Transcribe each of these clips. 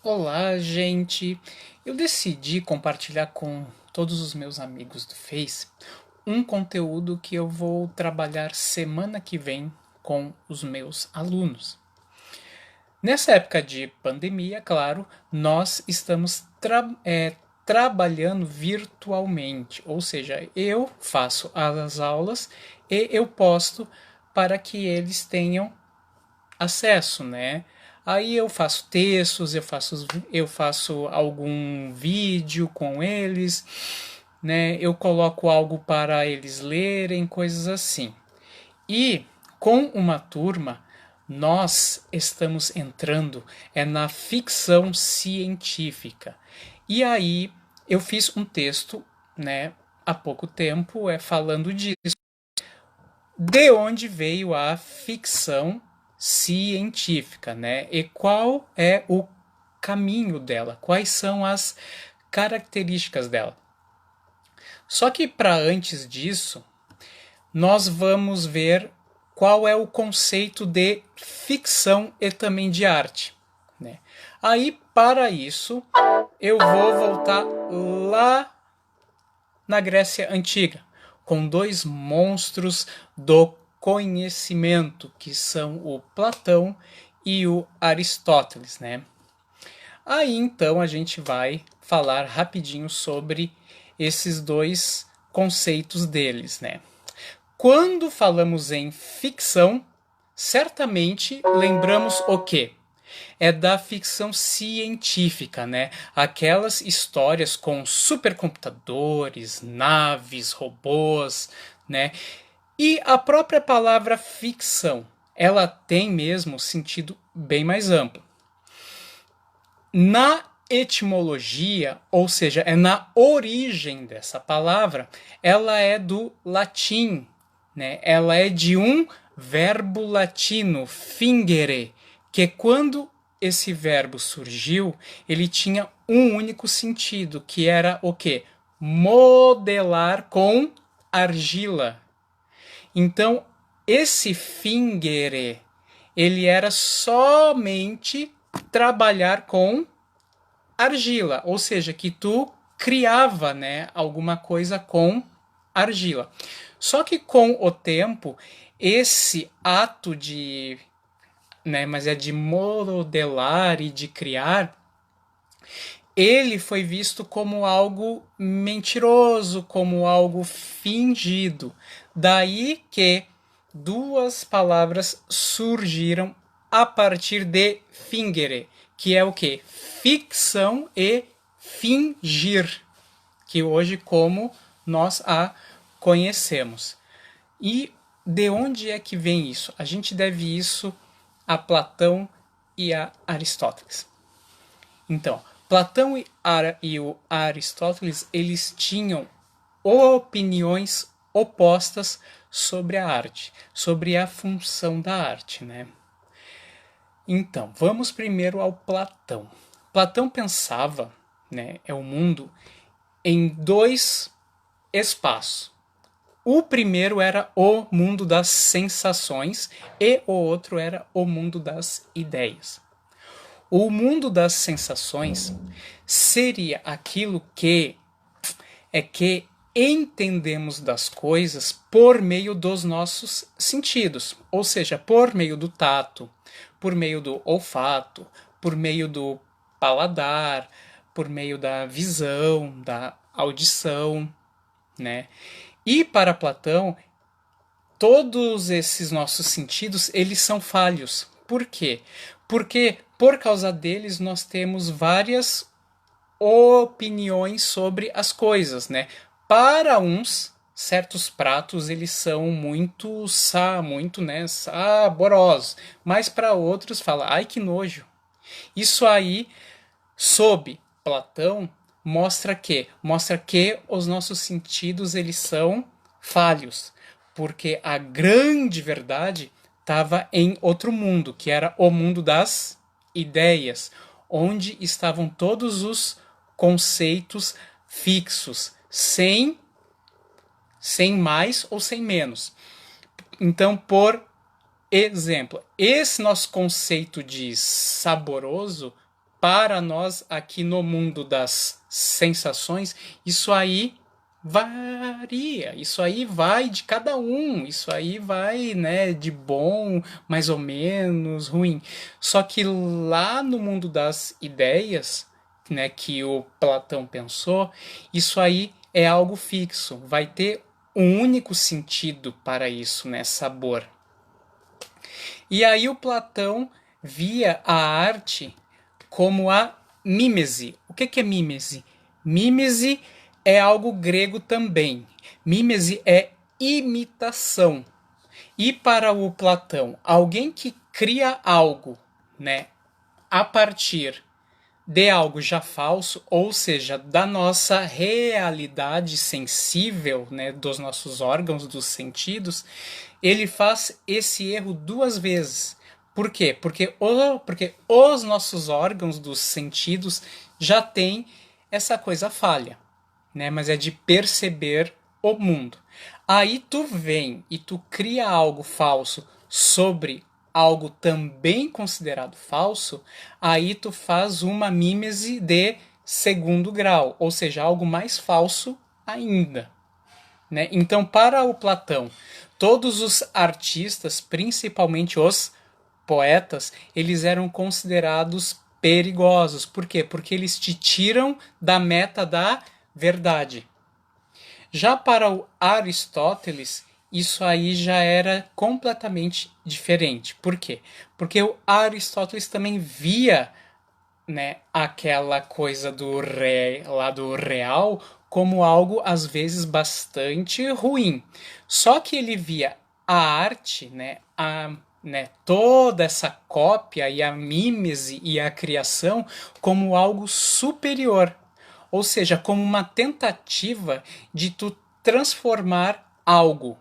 Olá, gente! Eu decidi compartilhar com todos os meus amigos do Face um conteúdo que eu vou trabalhar semana que vem com os meus alunos. Nessa época de pandemia, claro, nós estamos trabalhando virtualmente, ou seja, eu faço as aulas e eu posto para que eles tenham acesso, né? Aí eu faço textos, eu faço algum vídeo com eles, né? Eu coloco algo para eles lerem, coisas assim. E com uma turma, nós estamos entrando na ficção científica. E aí eu fiz um texto, né, há pouco tempo, falando disso. De onde veio a ficção científica, né? E qual é o caminho dela? Quais são as características dela? Só que para antes disso, nós vamos ver qual é o conceito de ficção e também de arte, né? Aí, para isso, eu vou voltar lá na Grécia Antiga, com dois monstros do conhecimento, que são o Platão e o Aristóteles, né? Aí então a gente vai falar rapidinho sobre esses dois conceitos deles, né? Quando falamos em ficção, certamente lembramos o quê? É da ficção científica, né? Aquelas histórias com supercomputadores, naves, robôs, né? E a própria palavra ficção, ela tem mesmo sentido bem mais amplo. Na etimologia, ou seja, é na origem dessa palavra, ela é do latim, né? Ela é de um verbo latino, fingere, que quando esse verbo surgiu, ele tinha um único sentido, que era o quê? Modelar com argila. Então, esse fingere, ele era somente trabalhar com argila, ou seja, que tu criava, né, alguma coisa com argila. Só que com o tempo, esse ato de, né, mas é de modelar e de criar, ele foi visto como algo mentiroso, como algo fingido. Daí que duas palavras surgiram a partir de fingere, que é o que? Ficção e fingir, que hoje como nós a conhecemos. E de onde é que vem isso? A gente deve isso a Platão e a Aristóteles. Então, Platão e o Aristóteles, eles tinham opiniões opostas sobre a arte, sobre a função da arte, né? Então, vamos primeiro ao Platão. Platão pensava, né, o mundo em dois espaços. O primeiro era o mundo das sensações e o outro era o mundo das ideias. O mundo das sensações seria aquilo que entendemos das coisas por meio dos nossos sentidos, ou seja, por meio do tato, por meio do olfato, por meio do paladar, por meio da visão, da audição, né? E para Platão, todos esses nossos sentidos, eles são falhos. Por quê? Porque por causa deles nós temos várias opiniões sobre as coisas, né? Para uns, certos pratos eles são muito, né, saborosos, mas para outros fala, ai que nojo. Isso aí, sob Platão, mostra que os nossos sentidos eles são falhos, porque a grande verdade estava em outro mundo, que era o mundo das ideias, onde estavam todos os conceitos fixos, sem mais ou sem menos. Então, por exemplo, esse nosso conceito de saboroso para nós aqui no mundo das sensações, isso aí varia, isso aí vai de cada um, isso aí vai, né, de bom, mais ou menos, ruim. Só que lá no mundo das ideias, né, que o Platão pensou, isso aí é algo fixo, vai ter um único sentido para isso, né, sabor. E aí o Platão via a arte como a mímese. O que é mímese? Mímese é algo grego também. Mímese é imitação. E para o Platão, alguém que cria algo, né, a partir de algo já falso, ou seja, da nossa realidade sensível, né, dos nossos órgãos, dos sentidos, ele faz esse erro duas vezes. Por quê? Porque os nossos órgãos dos sentidos já têm essa coisa falha, né? Mas é de perceber o mundo. Aí tu vem e tu cria algo falso sobre algo também considerado falso, aí tu faz uma mímese de segundo grau, ou seja, algo mais falso ainda. Né? Então, para o Platão, todos os artistas, principalmente os poetas, eles eram considerados perigosos. Por quê? Porque eles te tiram da meta da verdade. Já para o Aristóteles, isso aí já era completamente diferente. Por quê? Porque o Aristóteles também via, né, aquela coisa do real como algo às vezes bastante ruim. Só que ele via a arte, né, toda essa cópia e a mímese e a criação como algo superior. Ou seja, como uma tentativa de tu transformar algo.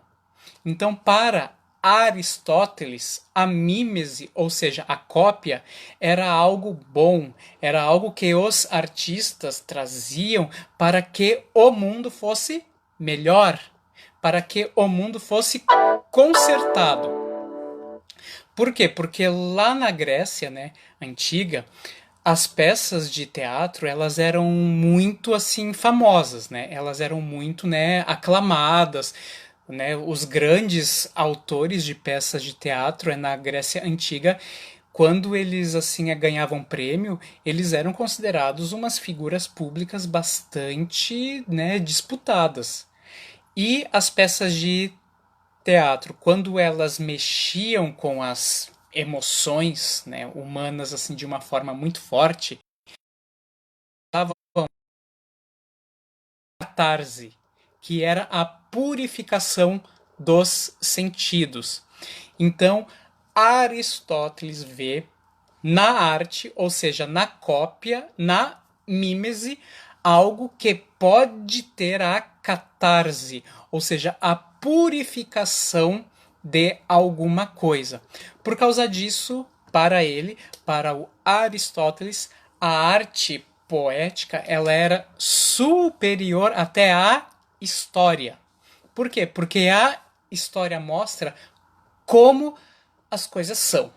Então, para Aristóteles, a mímese, ou seja, a cópia, era algo bom, era algo que os artistas traziam para que o mundo fosse melhor, para que o mundo fosse consertado. Por quê? Porque lá na Grécia, né, antiga, as peças de teatro, elas eram muito assim famosas, né? Elas eram muito, né, aclamadas, né? Os grandes autores de peças de teatro na Grécia antiga, quando eles assim ganhavam prêmio, eles eram considerados umas figuras públicas bastante, né, disputadas. E as peças de teatro, quando elas mexiam com as emoções, né, humanas assim de uma forma muito forte, estavam catarse, que era a purificação dos sentidos. Então, Aristóteles vê na arte, ou seja, na cópia, na mímese, algo que pode ter a catarse, ou seja, a purificação de alguma coisa. Por causa disso, para ele, para o Aristóteles, a arte poética ela era superior até à história. Por quê? Porque a história mostra como as coisas são.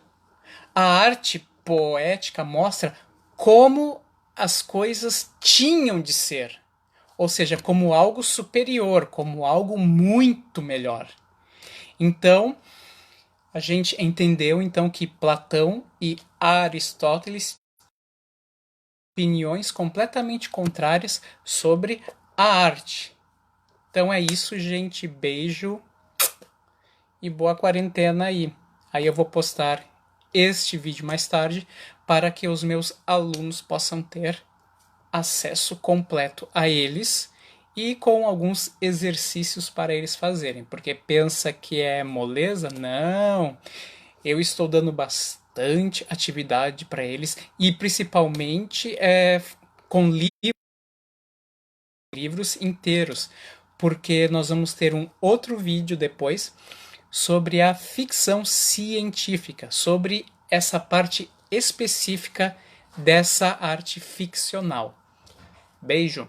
A arte poética mostra como as coisas tinham de ser. Ou seja, como algo superior, como algo muito melhor. Então, a gente entendeu então que Platão e Aristóteles opiniões completamente contrárias sobre a arte. Então é isso, gente. Beijo e boa quarentena aí. Aí eu vou postar este vídeo mais tarde para que os meus alunos possam ter acesso completo a eles e com alguns exercícios para eles fazerem. Porque pensa que é moleza? Não. Eu estou dando bastante atividade para eles e principalmente com livros inteiros, porque nós vamos ter um outro vídeo depois sobre a ficção científica, sobre essa parte específica dessa arte ficcional. Beijo!